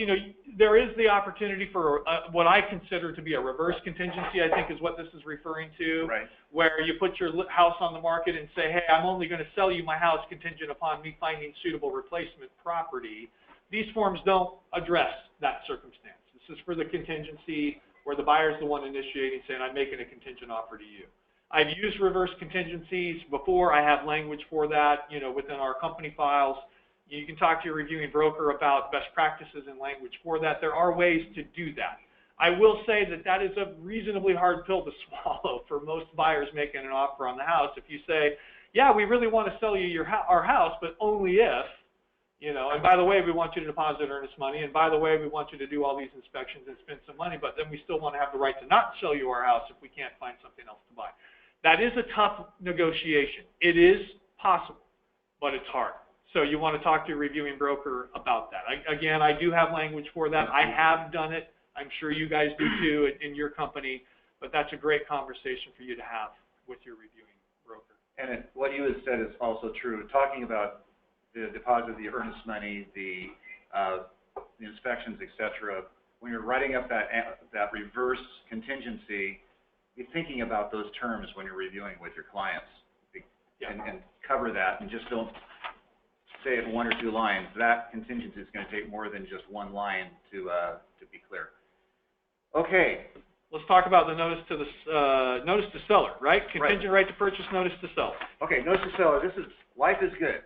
A: there is the opportunity for what I consider to be a reverse contingency, I think is what this is referring to,
B: right,
A: where you put your house on the market and say, hey, I'm only going to sell you my house contingent upon me finding suitable replacement property. These forms don't address that circumstance. This is for the contingency where the buyer is the one initiating, saying, I'm making a contingent offer to you. I've used reverse contingencies before. I have language for that, within our company files. You can talk to your reviewing broker about best practices and language for that. There are ways to do that. I will say that that is a reasonably hard pill to swallow for most buyers making an offer on the house. If you say, yeah, we really want to sell you our house, but only if, and by the way, we want you to deposit earnest money, and by the way, we want you to do all these inspections and spend some money, but then we still want to have the right to not sell you our house if we can't find something else to buy. That is a tough negotiation. It is possible, but it's hard. So you want to talk to your reviewing broker about that. Again, I do have language for that. I have done it. I'm sure you guys do too in your company, but that's a great conversation for you to have with your reviewing broker.
B: And what you had said is also true. Talking about the deposit, the earnest money, the inspections, etc. When you're writing up that reverse contingency, be thinking about those terms when you're reviewing with your clients, and cover that, and just don't say it in 1 or 2 lines. That contingency is going to take more than just 1 line to be clear. Okay.
A: Let's talk about the notice to seller, right? Contingent right to purchase notice to seller.
B: Okay, notice to seller. Life is good.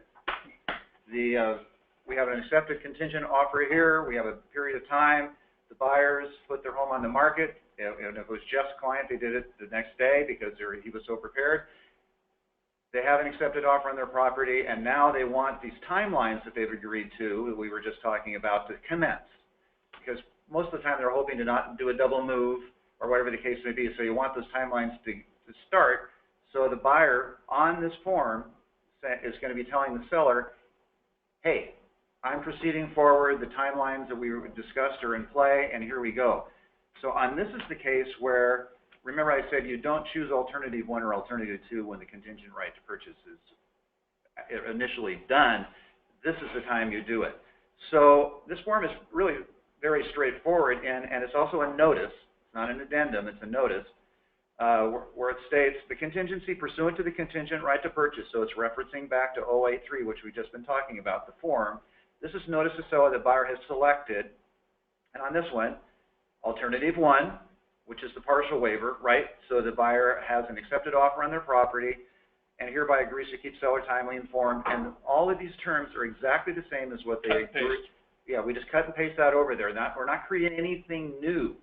B: We have an accepted contingent offer here. We have a period of time. The buyers put their home on the market. And if it was Jeff's client, they did it the next day because he was so prepared. They have an accepted offer on their property, and now they want these timelines that they've agreed to, that we were just talking about, to commence. Because most of the time they're hoping to not do a double move or whatever the case may be. So you want those timelines to start. So the buyer on this form is going to be telling the seller, hey, I'm proceeding forward. The timelines that we discussed are in play, and here we go. So this is the case where, remember I said you don't choose alternative 1 or alternative 2 when the contingent right to purchase is initially done. This is the time you do it. So this form is really very straightforward, and it's also a notice. It's not an addendum, it's a notice, where it states the contingency pursuant to the contingent right to purchase. So it's referencing back to 083, which we've just been talking about, the form. This is notice to seller the buyer has selected. And on this one, alternative 1, which is the partial waiver, right? So the buyer has an accepted offer on their property and hereby agrees to keep seller timely informed. And all of these terms are exactly the same as what they agree. Yeah, we just cut and paste that over there. We're not creating anything new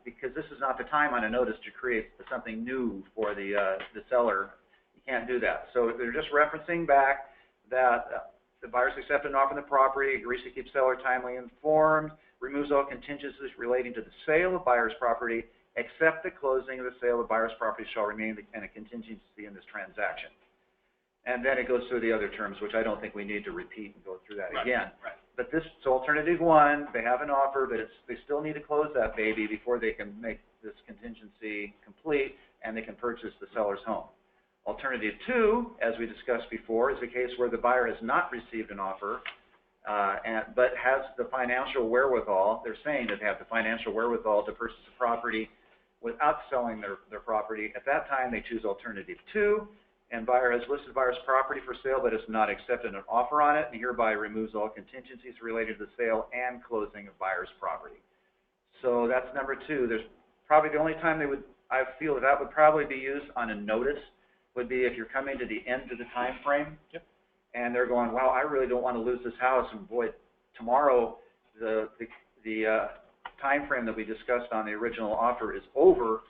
B: because this is not the time on a notice to create something new for the seller. You can't do that. So they're just referencing back that the buyer's accepted an offer on the property, agrees to keep seller timely informed, removes all contingencies relating to the sale of buyer's property, except the closing of the sale of buyer's property shall remain a contingency in this transaction. And then it goes through the other terms, which I don't think we need to repeat and go through that again. Right. But so alternative 1, they have an offer, but they still need to close that baby before they can make this contingency complete and they can purchase the seller's home. Alternative 2, as we discussed before, is a case where the buyer has not received an offer, but has the financial wherewithal. They're saying that they have the financial wherewithal to purchase a property without selling their property. At that time, they choose alternative 2, and buyer has listed buyer's property for sale but has not accepted an offer on it, and hereby removes all contingencies related to the sale and closing of buyer's property. So that's number 2. There's probably the only time I feel that would probably be used on a notice would be if you're coming to the end of the time frame. Yep. And they're going, wow, I really don't want to lose this house, and boy, tomorrow the time frame that we discussed on the original offer is over.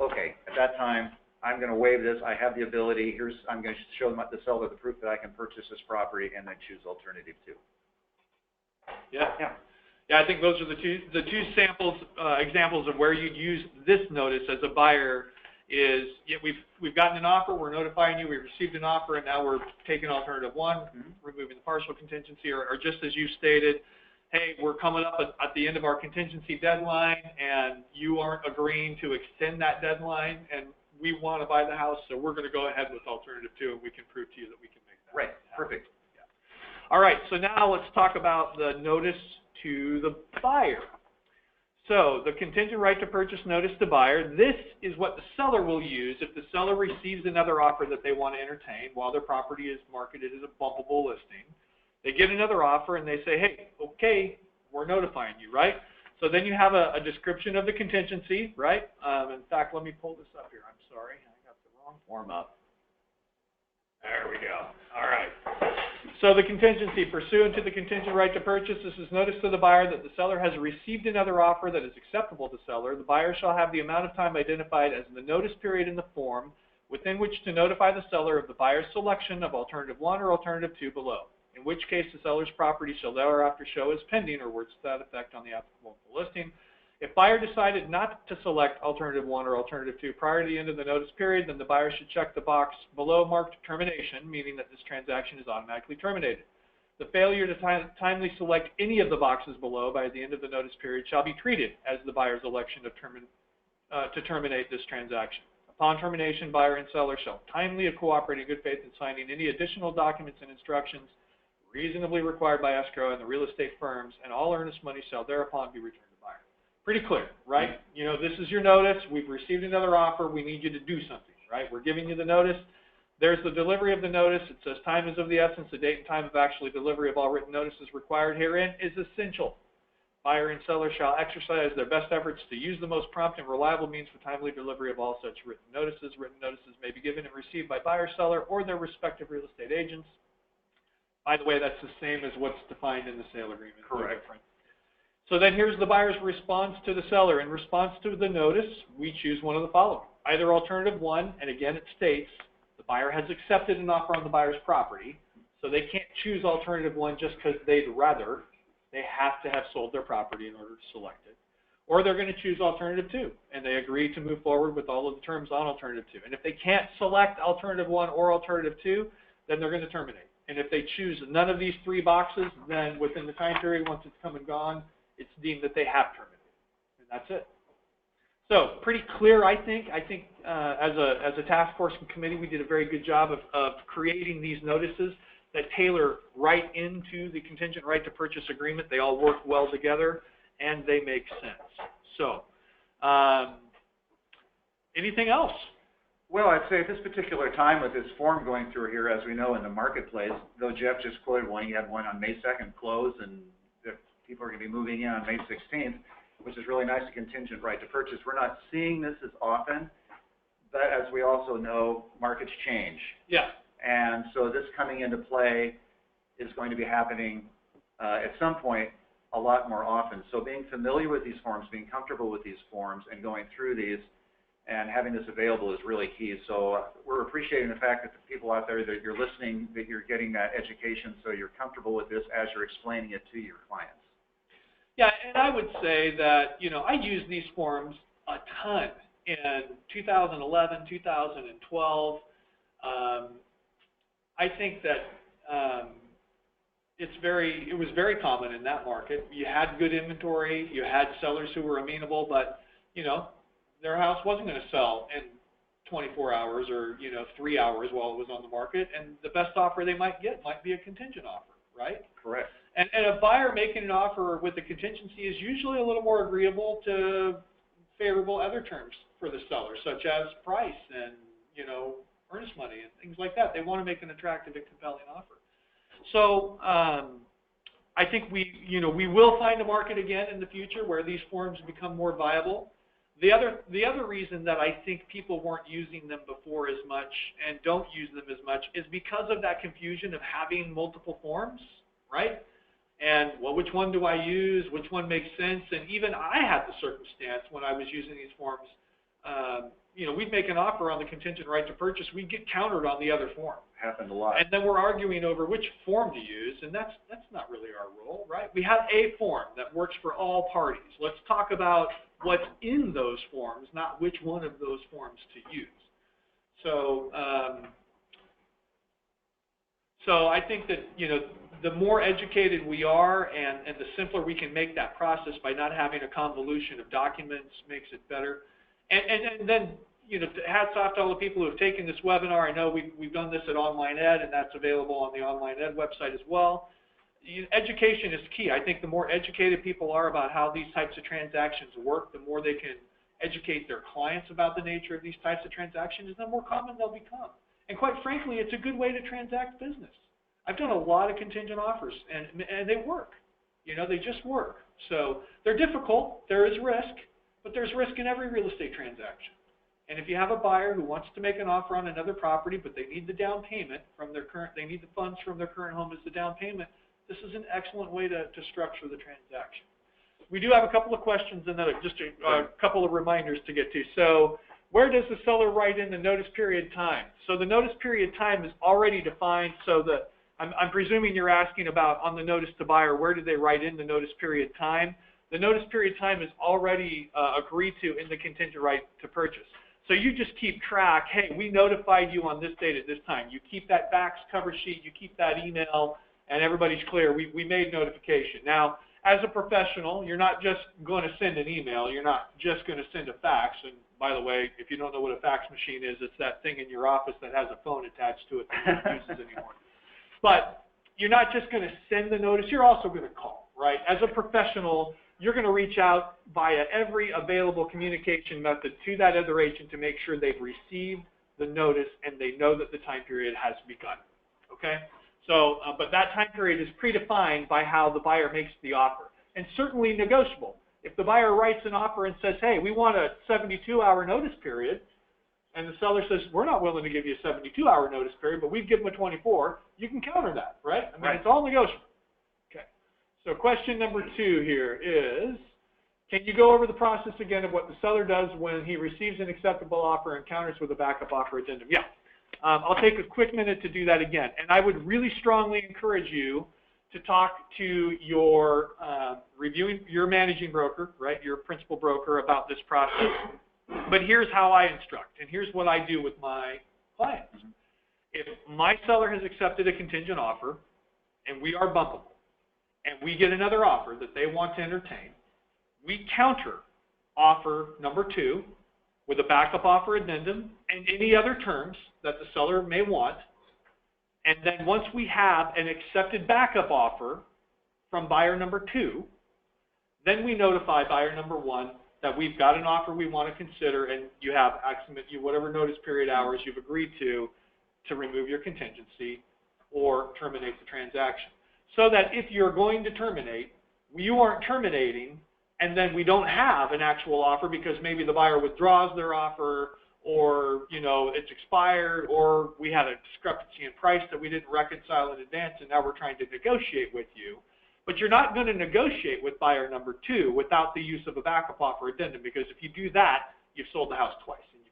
B: Okay, at that time, I'm going to waive this. I have the ability. I'm going to show them the seller the proof that I can purchase this property, and then choose alternative 2.
A: Yeah. I think those are the two examples of where you'd use this notice as a buyer. Is we've gotten an offer, we're notifying you, we've received an offer, and now we're taking alternative 1, removing the partial contingency, or just as you stated, hey, we're coming up at the end of our contingency deadline, and you aren't agreeing to extend that deadline, and we want to buy the house, so we're going to go ahead with alternative 2, and we can prove to you that we can make that.
B: Right, perfect.
A: Yeah. All right, so now let's talk about the notice to the buyer. So the contingent right to purchase notice to buyer, this is what the seller will use if the seller receives another offer that they want to entertain while their property is marketed as a bumpable listing. They get another offer and they say, hey, okay, we're notifying you, right? So then you have a description of the contingency, right? In fact, let me pull this up here. I'm sorry, I got the wrong form up. There we go. All right. So the contingency, pursuant to the contingent right to purchase, this is notice to the buyer that the seller has received another offer that is acceptable to seller. The buyer shall have the amount of time identified as the notice period in the form within which to notify the seller of the buyer's selection of alternative 1 or alternative 2 below, in which case the seller's property shall thereafter show as pending or words to that effect on the applicable listing. If buyer decided not to select alternative 1 or alternative 2 prior to the end of the notice period, then the buyer should check the box below marked termination, meaning that this transaction is automatically terminated. The failure to timely select any of the boxes below by the end of the notice period shall be treated as the buyer's election to terminate this transaction. Upon termination, buyer and seller shall timely cooperate in good faith in signing any additional documents and instructions reasonably required by escrow and the real estate firms, and all earnest money shall thereupon be returned to buyer. Pretty clear, right? You know, this is your notice. We've received another offer. We need you to do something, right? We're giving you the notice. There's the delivery of the notice. It says time is of the essence. The date and time of actually delivery of all written notices required herein is essential. Buyer and seller shall exercise their best efforts to use the most prompt and reliable means for timely delivery of all such written notices. Written notices may be given and received by buyer, seller, or their respective real estate agents. By the way, that's the same as what's defined in the sale agreement.
B: Correct.
A: So then here's the buyer's response to the seller. In response to the notice, we choose one of the following. Either alternative 1, and again it states the buyer has accepted an offer on the buyer's property, so they can't choose alternative 1 just because they'd rather. They have to have sold their property in order to select it. Or they're going to choose alternative 2, and they agree to move forward with all of the terms on alternative 2. And if they can't select alternative 1 or alternative 2, then they're going to terminate. And if they choose none of these 3 boxes, then within the time period, once it's come and gone, it's deemed that they have terminated. And that's it. So pretty clear, I think. I think as a task force and committee, we did a very good job of creating these notices that tailor right into the contingent right to purchase agreement. They all work well together, and they make sense. So anything else?
B: Well, I'd say at this particular time with this form going through here, as we know in the marketplace, though Jeff just quoted one, he had one on May 2nd close, and people are going to be moving in on May 16th, which is really nice, a contingent right to purchase. We're not seeing this as often, but as we also know, markets change.
A: Yeah.
B: And so this coming into play is going to be happening at some point a lot more often. So being familiar with these forms, being comfortable with these forms, and going through these, and having this available is really key. So we're appreciating the fact that the people out there that you're listening, that you're getting that education so you're comfortable with this as you're explaining it to your clients.
A: Yeah, and I would say that, you know, I used these forms a ton in 2011, 2012. I think that it was very common in that market. You had good inventory, you had sellers who were amenable, but, you know, their house wasn't going to sell in 24 hours or, you know, 3 hours while it was on the market, and the best offer they might get might be a contingent offer, right?
B: Correct.
A: And a buyer making an offer with a contingency is usually a little more agreeable to favorable other terms for the seller, such as price and, you know, earnest money and things like that. They want to make an attractive and compelling offer. So I think we will find a market again in the future where these forms become more viable. The other reason that I think people weren't using them before as much and don't use them as much is because of that confusion of having multiple forms, right? And, well, which one do I use? Which one makes sense? And even I had the circumstance when I was using these forms, you know, we'd make an offer on the contingent right to purchase. We'd get countered on the other form.
B: Happened a lot.
A: And then we're arguing over which form to use, and that's not really our role, right? We have a form that works for all parties. Let's talk about what's in those forms, not which one of those forms to use. So, so I think that, you know, the more educated we are and the simpler we can make that process by not having a convolution of documents makes it better. And then, you know, hats off to all the people who have taken this webinar. I know we've done this at Online Ed, and that's available on the Online Ed website as well. Education is key. I think the more educated people are about how these types of transactions work, the more they can educate their clients about the nature of these types of transactions, the more common they'll become. And quite frankly, it's a good way to transact business. I've done a lot of contingent offers, and they work. You know, they just work. So they're difficult. There is risk, but there's risk in every real estate transaction. And if you have a buyer who wants to make an offer on another property, but they need the down payment from their current, they need the funds from their current home as the down payment, this is an excellent way to structure the transaction. We do have a couple of questions and then just a couple of reminders to get to. So where does the seller write in the notice period time? So the notice period time is already defined. So I'm presuming you're asking about on the notice to buyer, where do they write in the notice period time? the notice period time is already agreed to in the contingent right to purchase. So you just keep track, hey, we notified you on this date at this time. You keep that fax cover sheet, you keep that email, and everybody's clear. We made notification. Now, as a professional, you're not just going to send an email. You're not just going to send a fax. And by the way, if you don't know what a fax machine is, it's that thing in your office that has a phone attached to it that no one uses anymore. But you're not just going to send the notice. You're also going to call, right? As a professional, you're going to reach out via every available communication method to that other agent to make sure they've received the notice and they know that the time period has begun, okay? So, but that time period is predefined by how the buyer makes the offer, and certainly negotiable. If the buyer writes an offer and says, hey, we want a 72-hour notice period, and the seller says, we're not willing to give you a 72-hour notice period, but we'd give them a 24, you can counter that, right? I mean, It's all negotiable. Okay. So question number 2 here is, can you go over the process again of what the seller does when he receives an acceptable offer and counters with a backup offer addendum? Yeah. I'll take a quick minute to do that again. And I would really strongly encourage you to talk to your your managing broker, right, your principal broker about this process. But here's how I instruct, and here's what I do with my clients. If my seller has accepted a contingent offer and we are bumpable, and we get another offer that they want to entertain, we counter offer number 2 with a backup offer addendum and any other terms that the seller may want. And then once we have an accepted backup offer from buyer number 2, then we notify buyer number 1 that we've got an offer we want to consider, and you have whatever notice period hours you've agreed to remove your contingency or terminate the transaction. So that if you're going to terminate, you aren't terminating and then we don't have an actual offer because maybe the buyer withdraws their offer, or it's expired, or we had a discrepancy in price that we didn't reconcile in advance and now we're trying to negotiate with you. But you're not going to negotiate with buyer number 2 without the use of a backup offer addendum, because if you do that, you've sold the house twice and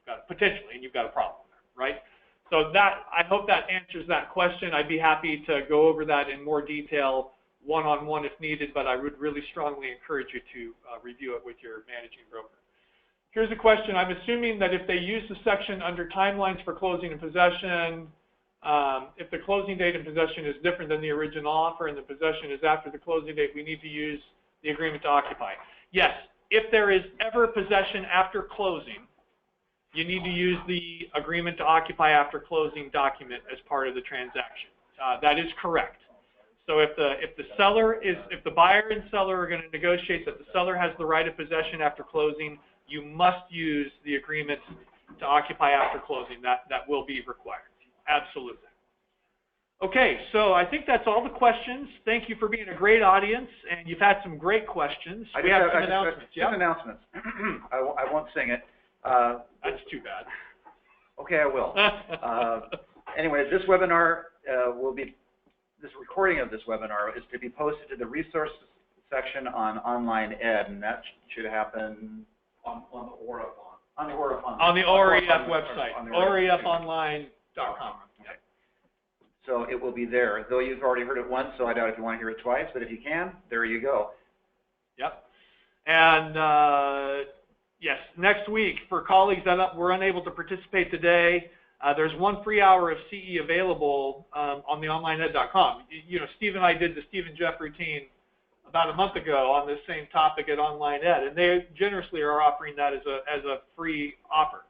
A: you've got a problem there, right? So I hope that answers that question. I'd be happy to go over that in more detail one-on-one if needed, but I would really strongly encourage you to review it with your managing broker. Here's a question. I'm assuming that if they use the section under timelines for closing and possession, if the closing date and possession is different than the original offer and the possession is after the closing date, we need to use the agreement to occupy. Yes, if there is ever possession after closing, you need to use the agreement to occupy after closing document as part of the transaction. That is correct. So if the buyer and seller are going to negotiate that the seller has the right of possession after closing, you must use the agreement to occupy after closing. That will be required. Absolutely. Okay, so I think that's all the questions. Thank you for being a great audience, and you've had some great questions. We have some announcements.
B: Some announcements. I won't sing it.
A: That's too bad.
B: Okay, I will. Anyway, this webinar this recording of this webinar is to be posted to the resource section on Online Ed, and that should happen on the OREF
A: on the OREF website, orefonline.com.
B: Okay. So it will be there. Though you've already heard it once, so I doubt if you want to hear it twice, but if you can, there you go.
A: Yep. And yes, next week, for colleagues that were unable to participate today, there's 1 free hour of CE available on the onlineed.com. Steve and I did the Steve and Jeff routine about a month ago on this same topic at Online Ed, and they generously are offering that as a free offer,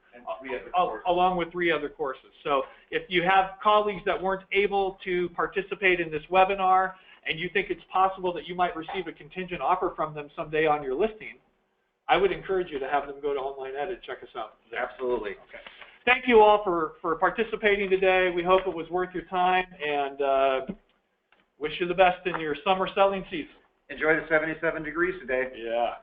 A: along with 3 other courses. So if you have colleagues that weren't able to participate in this webinar and you think it's possible that you might receive a contingent offer from them someday on your listing, I would encourage you to have them go to Online Ed and check us out.
B: Absolutely.
A: Okay. Thank you all for participating today. We hope it was worth your time, and wish you the best in your summer selling season.
B: Enjoy the 77 degrees today.
A: Yeah.